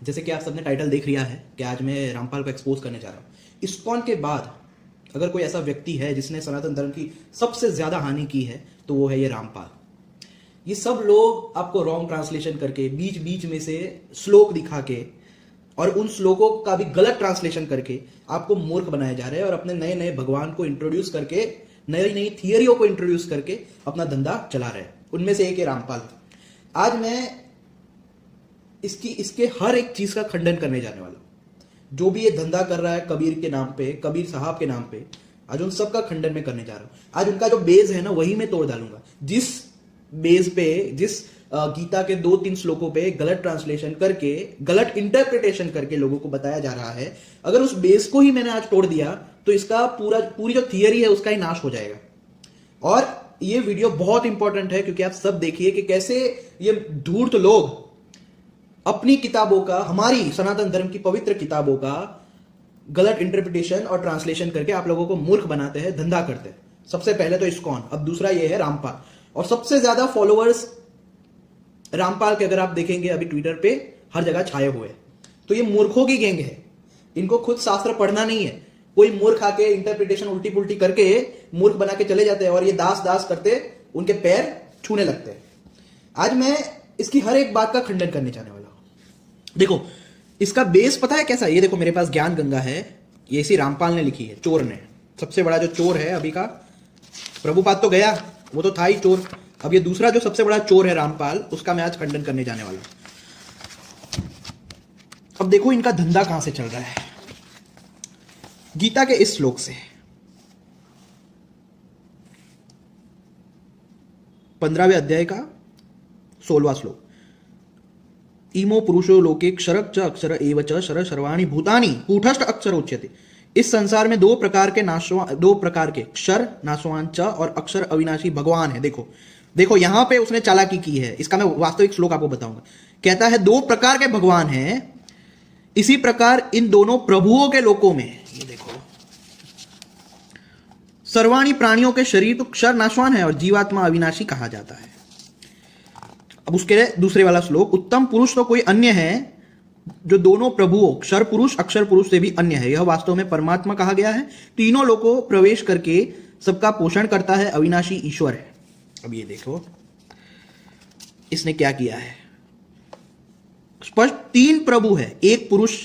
जैसे कि आप सबने टाइटल देख लिया है कि आज मैं रामपाल को एक्सपोज करने जा रहा हूँ। इस्कॉन के बाद अगर कोई ऐसा व्यक्ति है जिसने सनातन धर्म की सबसे ज्यादा हानि की है तो वो है ये रामपाल। ये सब लोग आपको रॉन्ग ट्रांसलेशन करके बीच बीच में से श्लोक दिखा के और उन श्लोकों का भी गलत ट्रांसलेशन करके आपको मूर्ख बनाया जा रहे हैं और अपने नए नए भगवान को इंट्रोड्यूस करके नई नई थियरियों को इंट्रोड्यूस करके अपना धंधा चला रहे हैं। उनमें से एक है रामपाल। आज मैं इसके हर एक चीज का खंडन करने जाने वाला हूं। जो भी ये धंधा कर रहा है कबीर के नाम पे, कबीर साहब के नाम पे, आज उन सब का खंडन में करने जा रहा हूं। आज उनका जो बेस है ना वही मैं तोड़ डालूंगा। जिस बेस पे, जिस गीता के 2-3 श्लोकों पे गलत ट्रांसलेशन करके, गलत इंटरप्रिटेशन करके लोगों को बताया जा रहा है, अगर उस बेस को ही मैंने आज तोड़ दिया तो इसका पूरी जो थियरी है उसका ही नाश हो जाएगा। और ये वीडियो बहुत इंपॉर्टेंट है क्योंकि आप सब देखिए कि कैसे ये धूर्त लोग अपनी किताबों का, हमारी सनातन धर्म की पवित्र किताबों का गलत इंटरप्रिटेशन और ट्रांसलेशन करके आप लोगों को मूर्ख बनाते हैं, धंधा करते हैं। सबसे पहले तो इस्कॉन, अब दूसरा ये है रामपाल। और सबसे ज्यादा फॉलोअर्स रामपाल के अगर आप देखेंगे अभी ट्विटर पे हर जगह छाए हुए हैं। तो ये मूर्खों की गैंग है। इनको खुद शास्त्र पढ़ना नहीं है। कोई मूर्ख आके इंटरप्रिटेशन उल्टी पुल्टी करके मूर्ख बना के चले जाते हैं और ये दास दास करते उनके पैर छूने लगते हैं। आज मैं इसकी हर एक बात का खंडन करने जाने वाला हूं। देखो इसका बेस पता है कैसा? ये देखो मेरे पास ज्ञान गंगा है, ये इसी रामपाल ने लिखी है, चोर ने। सबसे बड़ा जो चोर है अभी का, प्रभुपाद तो गया, वो तो था ही चोर। अब ये दूसरा जो सबसे बड़ा चोर है रामपाल, उसका मैं आज खंडन करने जाने वाला हूं। अब देखो इनका धंधा कहां से चल रहा है। गीता के इस श्लोक से, 15वें अध्याय का 16वां श्लोक, इमो पुरुषो लोके क्षर च अक्षर एव च शर सर्वाणि भूतानि कूटस्थ अक्षर उच्यते। इस संसार में दो प्रकार के क्षर नाशवान च और अक्षर अविनाशी भगवान है। देखो यहां पे उसने चालाकी की है। इसका मैं वास्तविक श्लोक आपको बताऊंगा। कहता है 2 प्रकार के भगवान हैं, इसी प्रकार इन दोनों प्रभुओं के लोकों में, ये देखो, सर्वाणी प्राणियों के शरीर तो क्षर नाशवान है और जीवात्मा अविनाशी कहा जाता है। अब उसके दूसरे वाला श्लोक, उत्तम पुरुष तो कोई अन्य है जो दोनों प्रभुओं क्षर पुरुष अक्षर पुरुष से भी अन्य है। यह वास्तव में परमात्मा कहा गया है, तीनों लोगों प्रवेश करके सबका पोषण करता है, अविनाशी ईश्वर है। अब ये देखो इसने क्या किया है। स्पष्ट 3 प्रभु है, एक पुरुष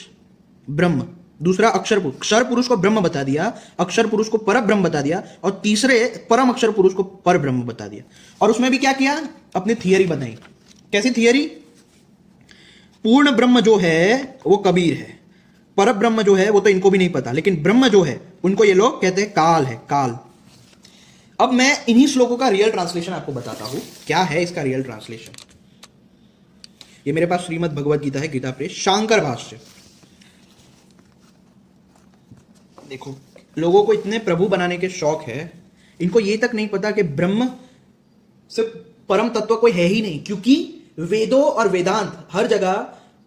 ब्रह्म, दूसरा अक्षर पुरुष। क्षर पुरुष को ब्रह्म बता दिया, अक्षर पुरुष को पर ब्रह्म बता दिया और तीसरे परम अक्षर पुरुष को पर ब्रह्म बता दिया। और उसमें भी क्या किया, अपनी थियरी बनाई। कैसी थियरी? पूर्ण ब्रह्म जो है वो कबीर है, पर ब्रह्म जो है वो तो इनको भी नहीं पता, लेकिन ब्रह्म जो है उनको ये लोग कहते हैं काल है, काल। अब मैं इन्हीं श्लोकों का रियल ट्रांसलेशन आपको बताता हूं। क्या है इसका रियल ट्रांसलेशन? ये मेरे पास श्रीमद् भगवद गीता है, गीता प्रेस शांकर भाष्य। देखो लोगों को इतने प्रभु बनाने के शौक है, इनको ये तक नहीं पता कि ब्रह्म से परम तत्व कोई है ही नहीं। क्योंकि वेदों और वेदांत हर जगह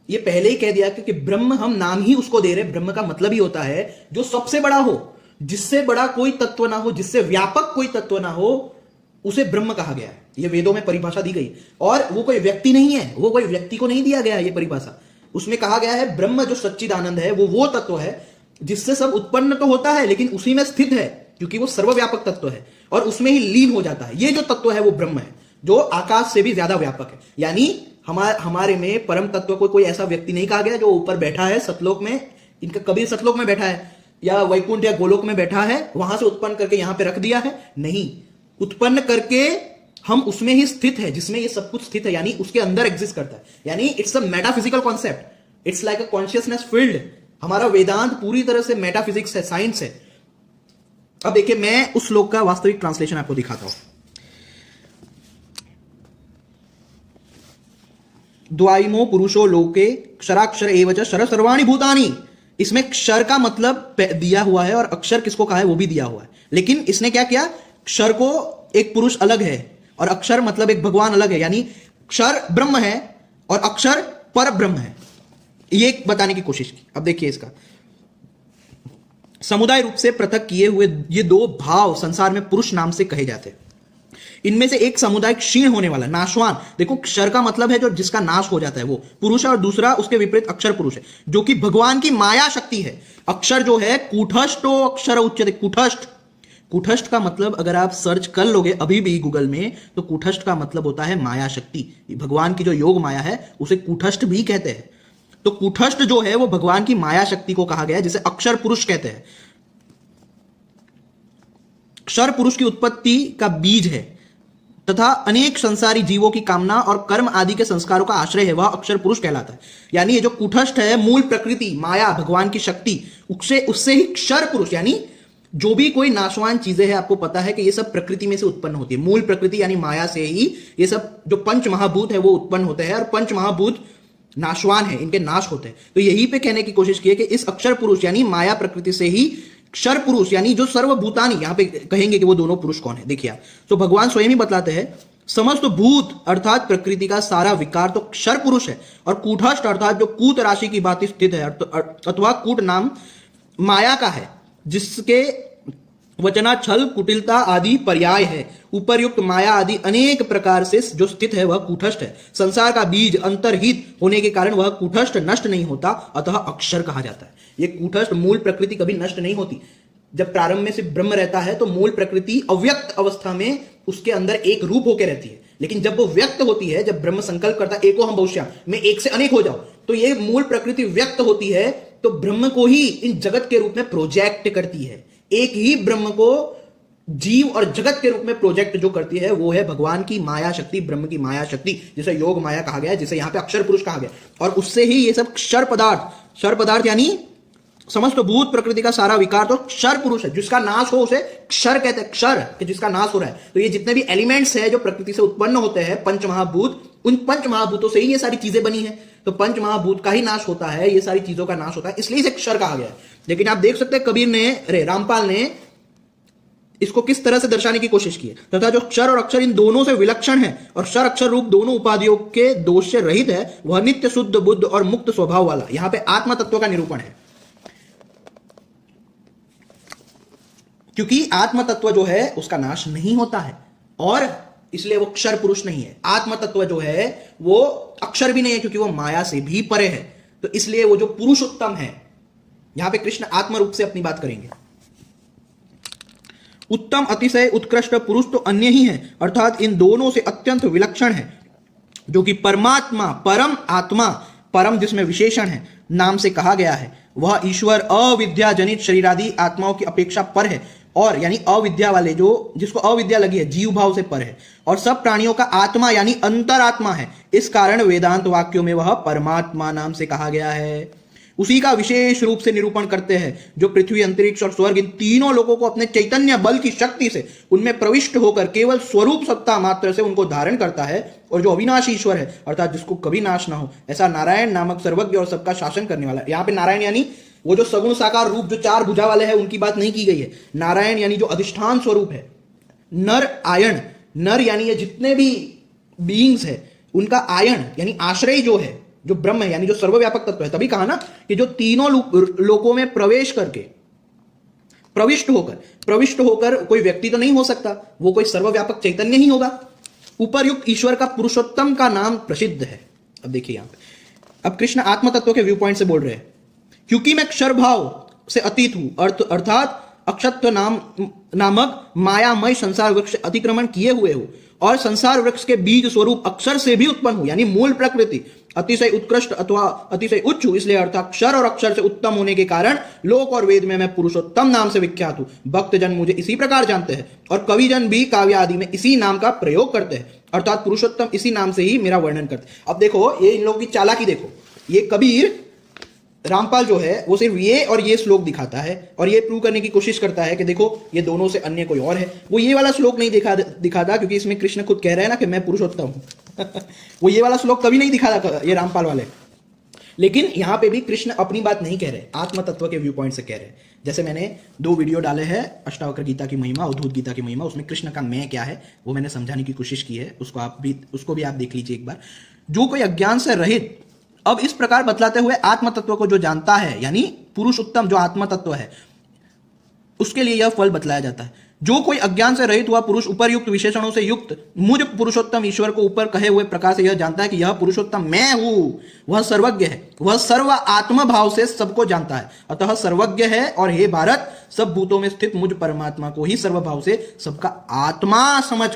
ये पहले ही कह दिया कि ब्रह्म हम नाम ही उसको दे रहे। ब्रह्म का मतलब ही होता है जो सबसे बड़ा हो, जिससे बड़ा कोई तत्व ना हो, जिससे व्यापक कोई तत्व ना हो, उसे ब्रह्म कहा गया है। ये वेदों में परिभाषा दी गई। और वो कोई व्यक्ति नहीं है, वो कोई व्यक्ति को नहीं दिया गया है ये परिभाषा। उसमें कहा गया है ब्रह्म जो सच्चिदानंद है वो तत्व है जिससे सब उत्पन्न तो होता है लेकिन उसी में स्थित है, क्योंकि वो सर्वव्यापक तत्व है और उसमें ही लीन हो जाता है। ये जो तत्व है वो ब्रह्म है, जो आकाश से भी ज्यादा व्यापक है। यानी हमारे में परम तत्व को कोई ऐसा व्यक्ति नहीं कहा गया जो ऊपर बैठा है सतलोक में, इनका कबीर सतलोक में बैठा है या वैकुंठ या गोलोक में बैठा है, वहां से उत्पन्न करके यहां पे रख दिया है। नहीं, उत्पन्न करके हम उसमें ही स्थित है जिसमें ये सब कुछ स्थित है, यानी उसके अंदर एग्जिस्ट करता है। यानी it's a metaphysical concept, it's like a consciousness field. हमारा वेदांत पूरी तरह से मेटाफिजिक्स है, साइंस है। अब देखिए मैं उस श्लोक का वास्तविक ट्रांसलेशन आपको दिखाता हूं। द्वाइमो पुरुषो लोके क्षराक्षर एव च शर सर्वाणि भूतानि। इसमें क्षर का मतलब दिया हुआ है और अक्षर किसको कहा है वो भी दिया हुआ है। लेकिन इसने क्या किया, क्षर को एक पुरुष अलग है और अक्षर मतलब एक भगवान अलग है। यानी क्षर ब्रह्म है और अक्षर पर ब्रह्म है, ये बताने की कोशिश की। अब देखिए इसका समुदाय रूप से पृथक किए हुए ये 2 भाव संसार में पुरुष नाम से कहे जाते हैं। इनमें से एक समुदाय क्षीण होने वाला, नाशवान। देखो क्षर का मतलब है जो जिसका नाश हो जाता है वो पुरुष है, और दूसरा उसके विपरीत अक्षर पुरुष है जो कि भगवान की माया शक्ति है। अक्षर जो है कूटस्थो अक्षर उच्यते, कूटस्थ। कूटस्थ का मतलब अगर आप सर्च कर लोगे अभी भी गूगल में तो कूटस्थ का मतलब होता है माया शक्ति। भगवान की जो योग माया है उसे कूटस्थ भी कहते हैं। तो कूटस्थ जो है वो भगवान की माया शक्ति को कहा गया है, जिसे अक्षर पुरुष कहते हैं। क्षर पुरुष की उत्पत्ति का बीज है तथा अनेक संसारी जीवों की कामना और कर्म आदि के संस्कारों का आश्रय है, वह अक्षर पुरुष कहलाता है। यानी ये जो कूटस्थ है, मूल प्रकृति माया भगवान की शक्ति, उससे ही क्षर पुरुष, यानी जो भी कोई नाशवान चीजें हैं, आपको पता है कि ये सब प्रकृति में से उत्पन्न होती है। मूल प्रकृति यानी माया से ही ये सब जो पंच महाभूत है वो उत्पन्न होते हैं, और पंच महाभूत नाशवान है, इनके नाश होते हैं। तो यही पे कहने की कोशिश की है कि इस अक्षर पुरुष यानी माया प्रकृति से ही क्षर पुरुष यानी जो सर्वभूतानी, यहां पे कहेंगे कि वो दोनों पुरुष कौन है, देखिए आप। तो भगवान स्वयं ही बतलाते हैं समस्त भूत अर्थात प्रकृति का सारा विकार तो क्षर पुरुष है, और कूटस्थ अर्थात जो कूट राशि की भांति स्थित है अथवा कूट नाम माया का है, जिसके वचना छल कुटिलता आदि पर्याय है। उपर्युक्त माया आदि अनेक प्रकार से जो स्थित है वह कूटस्थ है। संसार का बीज अंतर्हित होने के कारण वह कूटस्थ नष्ट नहीं होता, अतः अक्षर कहा जाता है। ये कूटस्थ मूल प्रकृति कभी नष्ट नहीं होती। जब प्रारंभ में सिर्फ ब्रह्म रहता है तो मूल प्रकृति अव्यक्त अवस्था में उसके अंदर एक रूप होकर रहती है, लेकिन जब वो व्यक्त होती है, जब ब्रह्म संकल्प करता है एको हम बहुश्याम, मैं एक से अनेक हो जाऊं, तो ये मूल प्रकृति व्यक्त होती है तो ब्रह्म को ही इन जगत के रूप में प्रोजेक्ट करती है। एक ही ब्रह्म को जीव और जगत के रूप में प्रोजेक्ट जो करती है वो है भगवान की माया शक्ति, ब्रह्म की माया शक्ति, जिसे योग माया कहा गया है, जिसे यहां पे अक्षर पुरुष कहा गया। और उससे ही ये सब क्षर पदार्थ यानी समस्त भूत प्रकृति का सारा विकार तो क्षर पुरुष है। जिसका नाश हो उसे क्षर कहते हैं, क्षर कि जिसका नाश हो रहा है। तो ये जितने भी एलिमेंट्स है जो प्रकृति से उत्पन्न होते हैं, पंच महाभूत, उन पंच महाभूतों से ही ये सारी चीजें बनी है। तो पंच महाभूत का ही नाश होता है, ये सारी चीजों का नाश होता है, इसलिए इसे क्षर कहा गया है। लेकिन आप देख सकते हैं कबीर ने, रामपाल ने इसको किस तरह से दर्शाने की कोशिश की है, तथा जो क्षर और अक्षर इन दोनों से विलक्षण है और क्षर अक्षर रूप दोनों उपाधियों के दोष से रहित है, वह नित्य शुद्ध बुद्ध और मुक्त स्वभाव वाला। यहां पे आत्म तत्व का निरूपण है, क्योंकि आत्म तत्व जो है उसका नाश नहीं होता है और इसलिए वो क्षर पुरुष नहीं है। आत्म तत्व जो है वो अक्षर भी नहीं है, क्योंकि वो माया से भी परे है। तो इसलिए वो जो पुरुषोत्तम है, यहां पे कृष्ण आत्म रूप से अपनी बात करेंगे। उत्तम अतिशय उत्कृष्ट पुरुष तो अन्य ही है, अर्थात इन दोनों से अत्यंत विलक्षण है, जो कि परमात्मा, परम आत्मा, परम जिसमें विशेषण है, नाम से कहा गया है। वह ईश्वर अविद्या जनित शरीरादि आत्माओं की अपेक्षा पर है, और यानी अविद्या वाले जो जिसको अविद्या लगी है, जीव भाव से पर है, और सब प्राणियों का आत्मा यानी अंतरात्मा है। इस कारण वेदांत वाक्यों में वह परमात्मा नाम से कहा गया है। उसी का विशेष रूप से निरूपण करते हैं, जो पृथ्वी, अंतरिक्ष और स्वर्ग इन तीनों लोगों को अपने चैतन्य बल की शक्ति से उनमें प्रविष्ट होकर केवल स्वरूप सत्ता मात्र से उनको धारण करता है, और जो अविनाशी ईश्वर है अर्थात जिसको कभी नाश ना हो, ऐसा नारायण नामक सर्वज्ञ और सबका शासन करने वाला। यहाँ पे नारायण यानी वो जो सगुण साकार रूप जो चार भुजा वाले हैं उनकी बात नहीं की गई है। नारायण यानी जो अधिष्ठान स्वरूप है। नर आयण, नर यानी ये जितने भी बीइंग्स है उनका आयन यानी आश्रय जो है, जो ब्रह्म है, यानी जो सर्वव्यापक तत्व है। तभी कहा ना कि जो तीनों लोकों में प्रवेश करके प्रविष्ट होकर कोई व्यक्ति तो नहीं हो सकता, वो कोई सर्वव्यापक चैतन्य ही होगा। उपर्युक्त ईश्वर का पुरुषोत्तम का नाम प्रसिद्ध है। अब देखिए यहां पे अब कृष्ण आत्म तत्व के व्यू पॉइंट से बोल रहे हैं, क्योंकि मैं क्षर भाव से अतीत हूं, अर्थात अक्षत्व नामक मायामय संसार वृक्ष अतिक्रमण किए हुए हो, और संसार वृक्ष के बीज स्वरूप अक्षर से भी उत्पन्न हूं, यानी मूल प्रकृति अतिशय उत्कृष्ट अथवा अतिशय उच्च हूं। इसलिए अर्थात अक्षर और अक्षर से उत्तम होने के कारण लोक और वेद में मैं पुरुषोत्तम नाम से विख्यात हूं। भक्तजन मुझे इसी प्रकार जानते हैं, और कविजन भी काव्य आदि में इसी नाम का प्रयोग करते हैं, अर्थात पुरुषोत्तम इसी नाम से ही मेरा वर्णन करते हैं। अब देखो ये इन लोगों की चालाकी देखो, ये कबीर रामपाल जो है वो सिर्फ ये और ये श्लोक दिखाता है और ये प्रूव करने की कोशिश करता है कि देखो ये दोनों से अन्य कोई और है। वो ये वाला श्लोक नहीं दिखाता क्योंकि इसमें कृष्ण खुद कह रहे हैं ना कि मैं पुरुषोत्तम हूं वो ये वाला श्लोक कभी नहीं दिखाता ये रामपाल वाले। लेकिन यहां पे भी कृष्ण अपनी बात नहीं कह रहे, आत्म तत्व के व्यू पॉइंट से कह रहे। जैसे मैंने 2 वीडियो डाले हैं, अष्टावक्र गीता की महिमा, अवधूत गीता की महिमा, उसमें कृष्ण का मैं क्या है वो मैंने समझाने की कोशिश की है, उसको भी आप देख लीजिए एक बार। जो कोई अज्ञान से रहित अब इस प्रकार बतलाते हुए आत्म तत्व को जो जानता है, यानी पुरुष उत्तम जो आत्म तत्व है, उसके लिए यह फल बतलाया जाता है। जो कोई अज्ञान से रहित हुआ पुरुष उपरयुक्त विशेषणों से युक्त मुझ पुरुषोत्तम ईश्वर को ऊपर कहे हुए प्रकार से यह जानता है कि यह पुरुषोत्तम मैं हूं, वह सर्वज्ञ है, वह सर्व आत्म भाव से सबको जानता है, अतः सर्वज्ञ है। और हे भारत, सब भूतों में स्थित मुझ परमात्मा को ही सर्वभाव से सबका आत्मा समझ